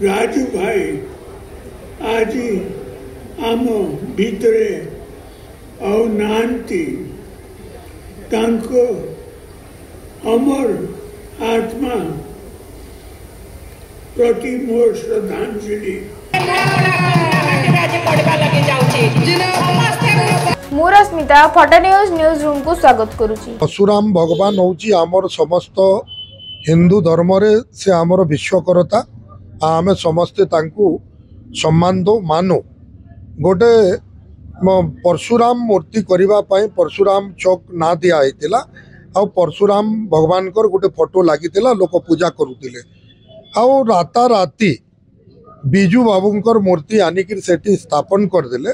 राजू भाई आज आम भितरे और नांती तांको अमर आत्मा प्रति मोर श्रद्धांजलि। मुरस्मिता फटा न्यूज रूम को स्वागत करुची। परशुराम भगवान होची आमर समस्त हिंदू धर्म रे से आमर विश्वकर्ता। आमे समस्ते तांकू सम्मान दो मानो। गोटे परशुराम मूर्ति करबा पई परशुराम चौक ना दिया हैतिला आ परशुराम भगवान कर गोटे फोटो लागितिला लोक पूजा करुतिले। आ राता राती बिजू बाबूंकर मूर्ति आनिक सेठी स्थापन करदेले।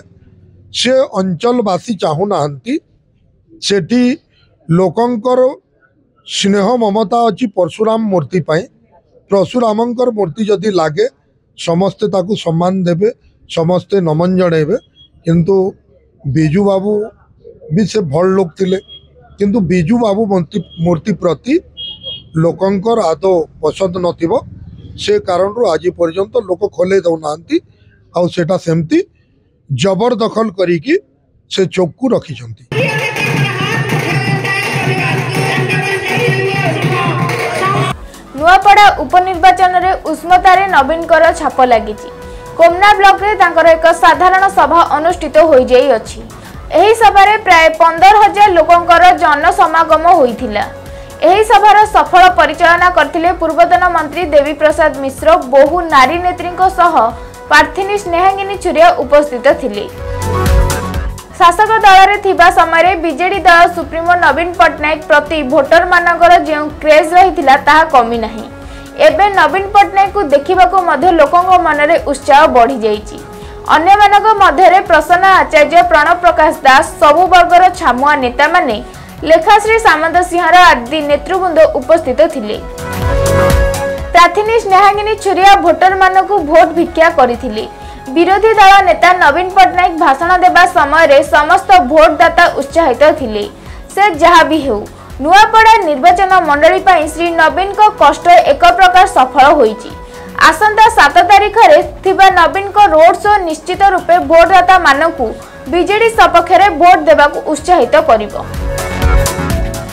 से अंचलवासी चाहू नाहंती सेठी लोकंकर स्नेह ममता अच्छी परशुराम मूर्ति पाई। परशुरामंकर मूर्ति जदि लागे समस्ते ताकू सम्मान देबे, समस्ते नमन जणेबे। किंतु बिजू बाबू भी से भल लोक थिले, किंतु बिजू बाबू मूर्ति प्रति लोकंकर आदौ पसंद नथिबो। से कारण रो आज पर्यंत लोक खोले दउनांती आ सेटा सेमती जबरदखल करिकी से चौक को रखिछंती। नुआपड़ा उपनिर्वाचन रे उष्णतारे नवीनकर छाप लगी। कोमना ब्लॉक रे तांकर एक साधारण सभा अनुष्ठित होई जाई अछि। एही सभा रे प्राय 15,000 लोकंकर जन समागम होइथिला। एही सभार सफल परिचालना करथिले पूर्वतन मंत्री देवी प्रसाद मिश्र। बहु नारी नेत्रींको सह प्रार्थिनी स्नेहांगिनी छुरिया उपस्थित थिले। शासक दल रे थिबा समय रे बीजेडी दल सुप्रीमो नवीन पटनायक प्रति भोटर मानकर जे क्रेज रहिथिला ताहा कमी नाही। एबे नवीन पटनायक को देखिबाको मध्ये लोकंक मनरे उत्साह बढ़ी जाईची। अन्य मानक मध्ये रे प्रसन्न आचार्य, प्रणव प्रकाश दास, सबु वर्गर छामुआ नेता माने, लेखाश्री सामंत सिंहर आदि नेतृवृंद उपस्थित थिले। प्रार्थिनी स्नेहांगिनी छुरिया भोटर मानकु भोट भिक्षा करिथिले। विरोधी दल नेता नवीन पटनायक भाषण देबा समय रे समस्त भोटदाता उत्साहित थिले। से जहा भी हेउ नुआपड़ा निर्वाचन मंडली पई श्री नवीन को कष्ट एक प्रकार सफल होईची। आसंता 7 तारिख रे थिबा नवीन को रोड शो निश्चित रूपे भोटदाता मानकु बीजेडी सपक्ष रे भोट देबाकु उत्साहित करिवो।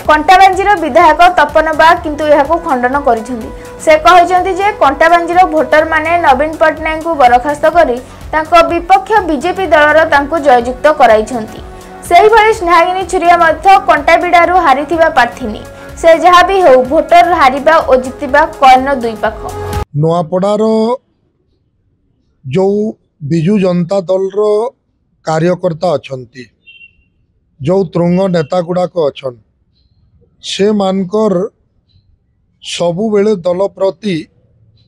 कंटाबांजीर विधायक तपन बा किंतु यहाको खंडन करिसेंती। से कहिसेंती जे कंटाबांजीर भोटर माने नवीन पटनायक को बरखास्त करी तांको विपक्ष बीजेपी दलर तांको जययुक्त कराइछंती। सेही भली स्नेहागिनी छुरिया मध्य कंटाबिडारु हारिथिबा प्रार्थिनी। से जहा भी हेउ भोटर हारिबा ओ जितिबा कयन दुई पाख। नुआपड़ार जो बिजू जनता दल रो कार्यकर्ता अछंती, जो तृंग नेता गुड़ाक अछन, से मानकर सबु बेले दल प्रति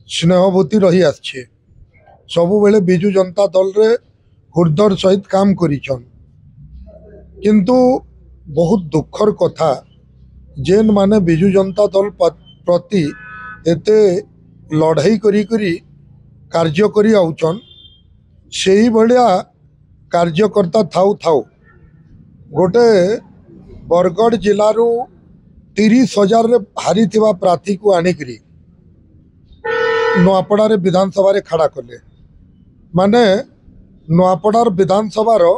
स्नेहभूति रही आछे। सबु बेले बिजू जनता दल रे हृदय सहित काम करिछन। किंतु बहुत दुखर कथा जेन माने बिजू जनता दल प्रति एते लड़ाई करी करी कार्य करी आउछन, सेही भलिया कार्यकर्ता थाउ थाउ गोटे बरगढ़ जिलारू 30,000 रे हारी थिबा प्रार्थी को आनिकरी नुआपड़ा रे विधानसभा रे खड़ा कले। माने नुआपड़ार विधानसभा रो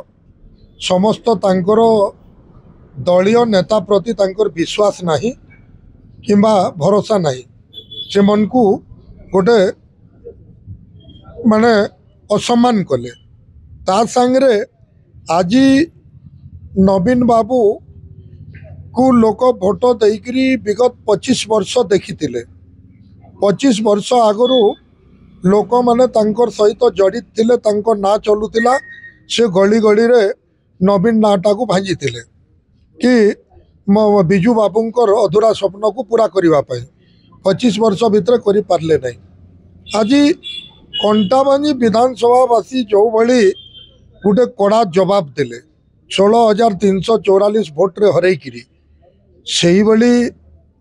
समस्त तांकर दलीय नेता प्रति तांकर विश्वास नाही किंबा भरोसा नाही। से मन को गोटे माने असम्मान कले। ता संगरे आज नवीन बाबू को लोक भोट देकरी विगत 25 वर्ष देखी 25 वर्ष आगरू लोक माने तांकर सहित जड़ित थिले, तांकर ना चलुतिला। से गली गली रे नवीन नाटा को भांजी थिले कि बिजू बाबूंकर अधूरा स्वप्न को पूरा करबा पई 25 वर्ष भितर करि पारले नै। आज कंटाबांजी विधानसभावासी जो भली गोटे कड़ा जवाब देले 16,344 भोट रे हरैकिरी, सेही भली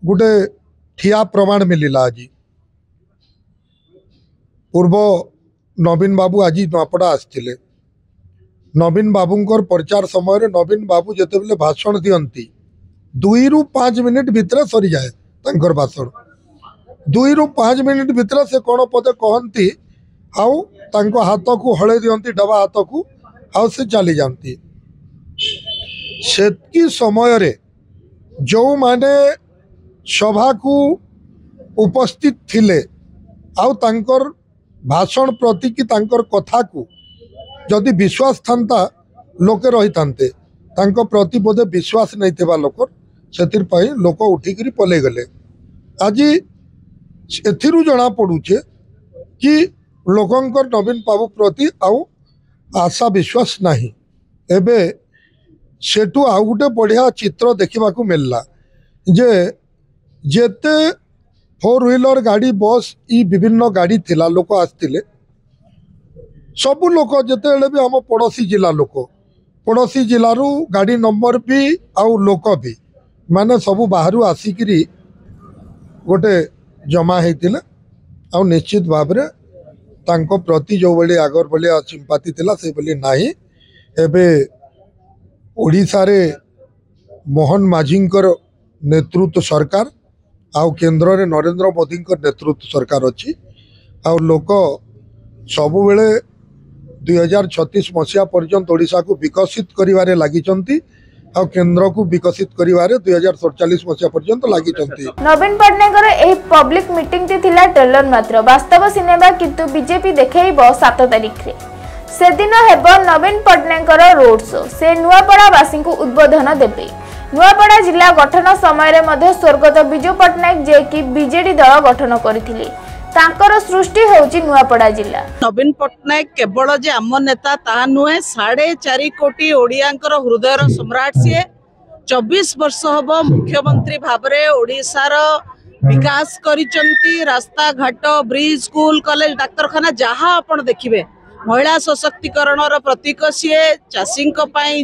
गोटे ठिया प्रमाण मिलिला। आज पूर्व नवीन बाबू आज नुआपड़ा आसथिले। नवीन बाबूंकर प्रचार समय रे नवीन बाबू जेतेबेले भाषण दियंती 2 ରୁ 5 मिनिट भितर सरी जाए तांकर भाषण। 2 ରୁ 5 मिनिट भितर से कौन पदे कहती आउ तांको हाथ को हले दियंती डबा हाथ को आउ से चली जाती सेतकी समय रे जो माने सभा को उपस्थित थिले आउ तांकर भाषण प्रति कि तांकर कथा को जदि विश्वास थांता लोके रही थांते तांको प्रति बोधे विश्वास नहीं थिबा लोकर सेतिर पई लोक उठिकरी पले गले। आज एथिरु जना पड़ुचे कि लोकंकर नवीन बाबू प्रति आउ आशा विश्वास नहीं। एबे सेठू आउ गोटे बढ़िया चित्र देखा मिलला जे जेते 4 व्हीलर गाड़ी बस ई विभिन्न गाड़ी थिला लोक आसतिले सबु लोक जेते भी हम पड़ोसी जिला लोक पड़ोसी जिलू गाड़ी नंबर भी आउ लोक भी माने सबु बाहर आसिकी गोटे जमा होते आउ निश्चित भाव में तांको प्रति जो बड़ी आगर भाया सिंपाती थिला से बोली नाही। एबे ओडिशा रे मोहन माझींकर नेतृत्व सरकार आउ केंद्र रे नरेंद्र मोदी नेतृत्व सरकार अच्छी आउ लोक सबु बेले 2036 मसीहा पर्यंत ओडिशा को विकसित करिवारे लागिचंती आउ केंद्र को विकसित करिवारे 2047 मसीहा पर्यंत लागिचंती। नवीन पटनायकर एही पब्लिक मीटिंग ती थिला ट्रेलर मात्र वास्तव सिनेमा किंतु बीजेपी देखैबो 7 तारिख रे से दिन हेबो नवीन पटनायकर रोड शो से नुआपड़ा वासी को उद्बोधन देबे। नुआपड़ा जिला गठन समय रे मध्ये स्वर्गत बिजू पटनायक जे कि बीजेडी दल गठन करथिले तांकर सृष्टि होउची नुआपड़ा जिला। नवीन पटनायक केवल जे आम नेता ता नुहे 4.5 कोटी ओडियांकर हृदयर सम्राट सी 24 वर्ष हम मुख्यमंत्री भाव में ओडिशार विकास करिचंती रास्ता घाट ब्रिज स्कूल कॉलेज डाक्तरखाना जहाँ आपण देखिबे महिला सशक्तिकरण प्रतीक सी चाषी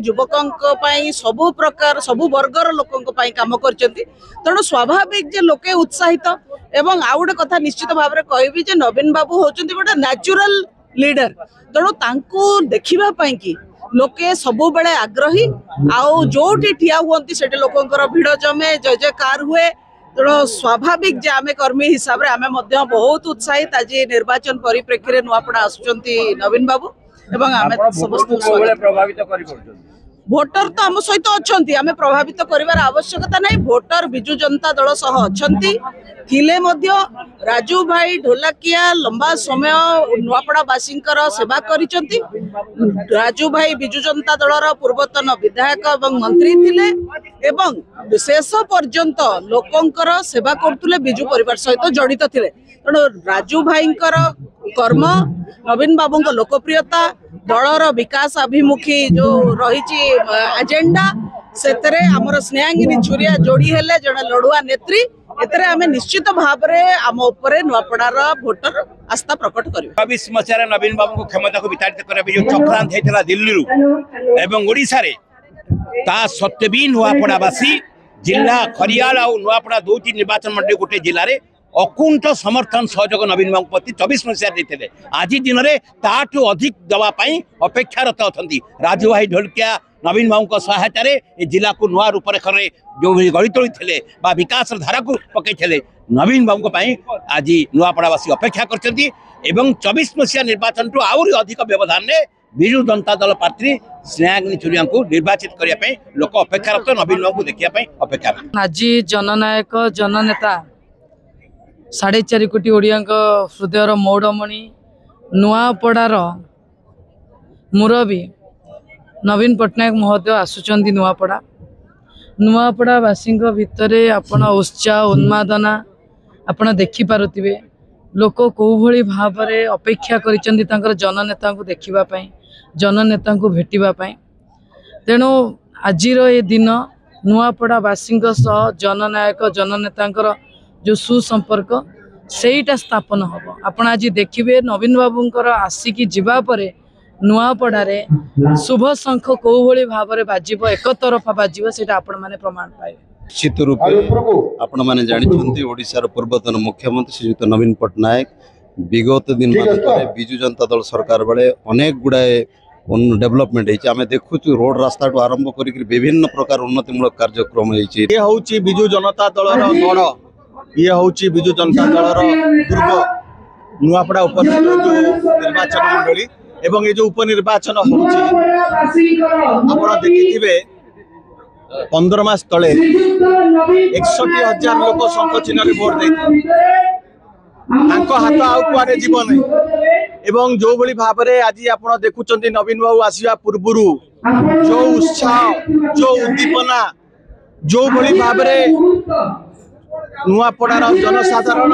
युवकों सबु प्रकार सबु वर्गर लोकों काम करचंती तेणु स्वाभाविक जे लोके उत्साहित एवं आउ गोटे कथा निश्चित भाव में कहबी जे नवीन बाबू होचंती गोटे नेचुरल लीडर तेणु तांको देखिबा पई कि लोके सबु बेले आग्रही आउ जोटी ठिया हुअंती सेटे लोकंकर भिड़ जमे जय जयकार हुए तेणु स्वाभाविक जे आमे कर्मी हिसाब रे आमे मध्य बहुत उत्साहित आज निर्वाचन परिप्रेक्षी रे नुआपड़ा आसुचंती नवीन बाबू एवं आमे समस्त प्रभावित करि परछन भोटर तो आम सहित अच्छी आम प्रभावित करिवार आवश्यकता नहीं भोटर बिजु जनता दल सह अच्छी थिले मध्य राजू भाई ढोलाकिया लंबा समय नुआपड़ावासी सेवा करिचंती राजू भाई बिजु जनता दलर पूर्वतन विधायक एवं मंत्री थिले एवं शेष पर्यंत लोकंकर सेवा करथुले बिजु परिवार सहित जड़ित थिले तेणु राजू भाईंकर कर्म नवीन बाबू लोकप्रियता दलर विकास अभिमुखी जो रही एजेंडा सेतरे हमर स्नेहांगिनी छुरिया जोड़ी हेले जड़े लड़ुआ नेत्री एतरे आमे निश्चित भाव में आम उपरे नुआपड़ार भोटर आस्था प्रकट करियो। 22 मसीह नवीन बाबू को क्षमता को विताड़ित करबे जो चक्रांत हेतला दिल्ली रु एवं ओडिसा रे ता सत्य भी नुआपड़ावासी जिला खरियाल और नुआपड़ा दुईटी निर्वाचन मंडली गोटे जिले में अकुंठ समर्थन सहयोग नवीन बाबू प्रति 24 मसीह देते आज दिन में ताठू अधिक दवाई अपेक्षारत अच्छा राजू भाई ढोलकिया नवीन बाबू सहायतार जिला को नुआ रूपरेख जो गढ़ी तोड़ी थे विकास धारा को पकई नवीन बाबू आज नुआपड़ावासी अपेक्षा कर 24 मसीहा निर्वाचन टू आहरी अधिक व्यवधान में बिजु जनता दल प्रार्थी स्नेहांगिनी छुरिया को निर्वाचित करने लोक अपेक्षारत नवीन बाबू देखा अपेक्षा। आज जननायक जननेता 4.5 कोटी ओडिया हृदयर मौड़मणि नुआपड़ार मुरबी नवीन पटनायक महोदय आसुचंदी नुआपड़ा नुआपड़ावासी भितर आपण उत्साह उन्मादना आपण देखिपे लोक कौ भली भाव में अपेक्षा कर जननेता को देखा जननेता को भेटापी तेणु आज ये दिन नुआपड़ावासी जननायक जननेता जो सुसंपर्क सेटा स्थापन हम आपण आज देखिए नवीन बाबूंकर आसिकी जीवा परे नुआपड़ारे शुभ शंख कौ भली भाव में बाजिब एक तरफा बाजिब से आपण माने प्रमाण पाए। निश्चित रूपे आपण माने जानिछंती ओडिशार पूर्वतन मुख्यमंत्री श्रीयुत नवीन पटनायक विगत दिन मानकरे बिजु जनता दल सरकार बेले अनेक गुड़ाए डेवलपमेंट होती आम देखु रोड रास्ता ठू आरंभ कर विभिन्न प्रकार उन्नतिमूलक कार्यक्रम बिजु जनता दल गढ़ ये हूँ बिजु जनता दल दुर्ग नुआपड़ा उपस्थित जो निर्वाचन मंडली एवं ये जो उपनिर्वाचन होउची आपण देखिथिबे 15 मास तले 61,000 लोक शंख चिन्ह भोट देते हाथ आउ कुआडे जीवन एवं जो भली भाव में आज आप देखुं नवीन बाबू आसवा पूर्व जो उत्साह जो उद्दीपना जो भली भाव में नुआपड़ार जनसाधारण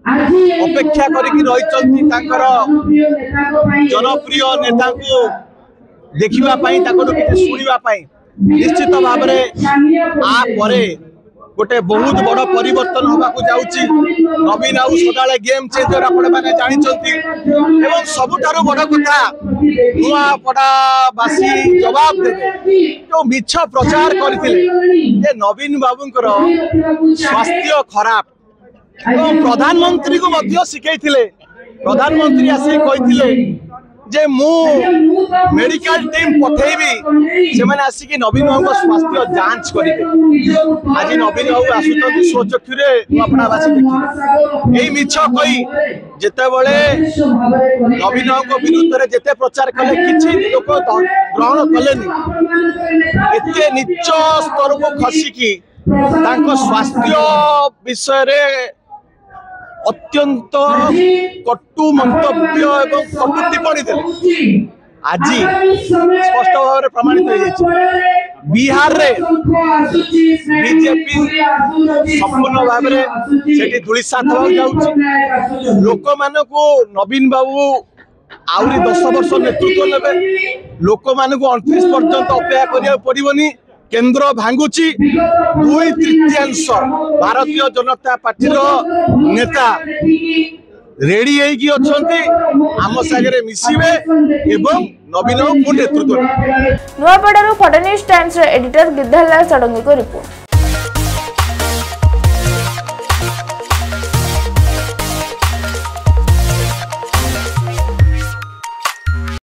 अपेक्षा करी जनप्रिय नेता को देखा शुणा निश्चित भाव में गोटे बहुत बड़ परिवर्तन होगा जाऊँगी नवीन आउ सदा गेम चेंजर आपने जानते सबुठार बड़ कथा नुआपड़ावासी जवाब देवे जो मिछ प्रचार करते नवीन बाबूंकर स्वास्थ्य खराब प्रधानमंत्री को शिखई प्रधानमंत्री आसी कही जे मु मेडिकल टीम पठेबी से माने आसिक नवीन बाबू स्वास्थ्य जांच करेंगे आज नवीन बाबू आसुच्च स्वचक्षुरे नुआपड़ावासी देखिए यही मिछ कही जिते बड़े नवीन बाबू विरुद्ध में जिते प्रचार कले किसी लोक ग्रहण कले एते नीच स्तर को खसिकी स्वास्थ्य विषय अत्यंत कटु मंतव्य एवं कटु टिप्पणी देले आज स्पष्ट भाव में प्रमाणित हो बिहार रे बीजेपी संपूर्ण भाव में सेठी धूलिसात होगा लोक मान को नवीन बाबू आउरी 10 वर्ष नेतृत्व नेबे लोक मान को 29 पर्यंत अपेक्षा करिया पड़िबनी केंद्र भांगुची 2/3 भारतीय जनता पार्टी नेता रेडी आम सागरे मिसिबे एवं नवीन को नेतृत्व नुआपड़ारू फडणवीस टाइम्स एडिटर गिद्धालाल षडंगी को रिपोर्ट।